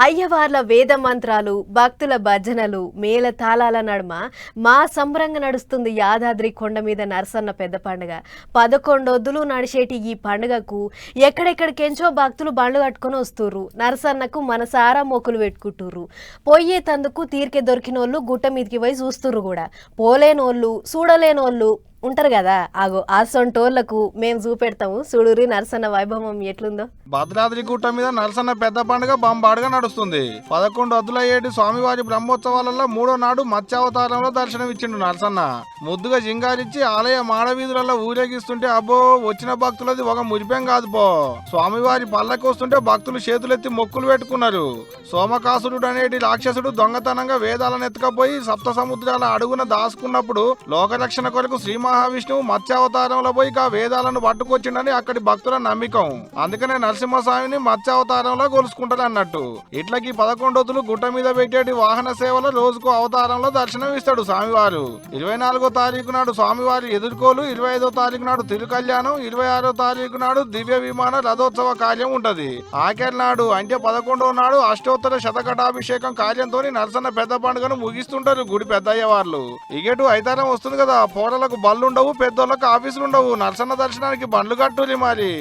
అయ్యవార్ల వేద మంత్రాలు, భక్తుల భజనలు, మేళ తాళాల నడుమ మా సంబరంగా నడుస్తుంది యాదాద్రి కొండ మీద నరసన్న పెద్ద పండుగ. 11 ఒద్దులు నడిచేటి ఈ పండుగకు ఎక్కడెక్కడికెంచో భక్తులు బండ్లు కట్టుకొని వస్తుర్రు. నరసన్నకు మనసారా మొక్కులు పెట్టుకుంటుర్రు. పోయేతందుకు తీరికే దొరికినోళ్ళు గుట్ట మీదకి పోయి చూస్తుర్రు కూడా. పోలేనోళ్ళు, చూడలేనోళ్ళు ఉంటారు కదా, ఆగో అసొంటోళ్లకు మేము చూపెడతాము. చూడురి నరసన్న వైభవం ఎట్లుందో. భద్రాద్రి గుట్ట మీద నరసన్న పెద్ద పండుగ బంబాడుగా నడుస్తుంది. 11 అద్దులయ్యేటి స్వామివారి బ్రహ్మోత్సవాలలో 3వ నాడు మత్స్యావతారంలో దర్శనమిచ్చిండు నరసన్న. ముద్దుగా జింగారిచ్చి ఆలయ మాడవీధులలో ఊరేగిస్తుంటే అబ్బో వచ్చిన భక్తులది ఒక మురిపేం కాదు పో. స్వామివారి పల్లకి వస్తుంటే భక్తులు చేతులెత్తి మొక్కులు పెట్టుకున్నారు. సోమకాసుడు అనేటి రాక్షసుడు దొంగతనంగా వేదాలను ఎత్తుకపోయి సప్త సముద్రాల అడుగున దాసుకున్నప్పుడు లోకరక్షణ కొరకు శ్రీ మహావిష్ణువు మత్స్యావతారంలో పోయి వేదాలను పట్టుకొచ్చిండని అక్కడి భక్తుల నమ్మకం. అందుకనే నరసింహస్వామిని మత్స్యావతారంలో కొలుసుకుంటారు అన్నట్టు. ఇట్లకి 11 ఒద్దులు గుట్ట మీద పెట్టేటి వాహన సేవలో రోజుకు అవతారంలో దర్శనం ఇస్తాడు స్వామివారు. 24వ తారీఖు నాడు స్వామివారి ఎదుర్కోలు, 25వ తారీఖు నాడు తిరుకల్యాణం, 26వ తారీఖు నాడు దివ్య విమాన రథోత్సవ కార్యం ఉంటది. ఆఖరి నాడు అంటే 11వ నాడు అష్టోత్తర శతకటాభిషేకం కార్యంతో నరసన్న పెద్ద పండుగను ముగిస్తుంటారు గుడి పెద్దయ్య వాళ్ళు. ఇగేటు ఐతారం వస్తుంది కదా, పోరలకు బళ్ళుండవు, పెద్దోళ్ళకు ఆఫీసులు ఉండవు. నరసన్న దర్శనానికి బండ్లు కట్టురి మరి.